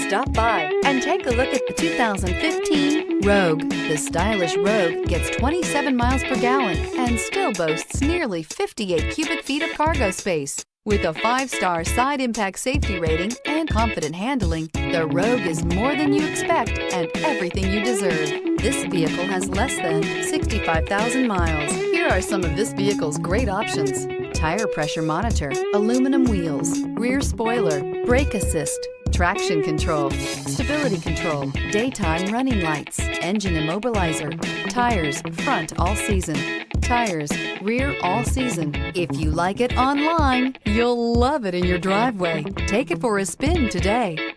Stop by and take a look at the 2015 Rogue. The stylish Rogue gets 27 miles per gallon and still boasts nearly 58 cubic feet of cargo space. With a 5-star side impact safety rating and confident handling, the Rogue is more than you expect and everything you deserve. This vehicle has less than 65,000 miles. Here are some of this vehicle's great options: tire pressure monitor, aluminum wheels, rear spoiler, brake assist, traction control, stability control, daytime running lights, engine immobilizer, tires front all season, tires rear all season. If you like it online, you'll love it in your driveway. Take it for a spin today.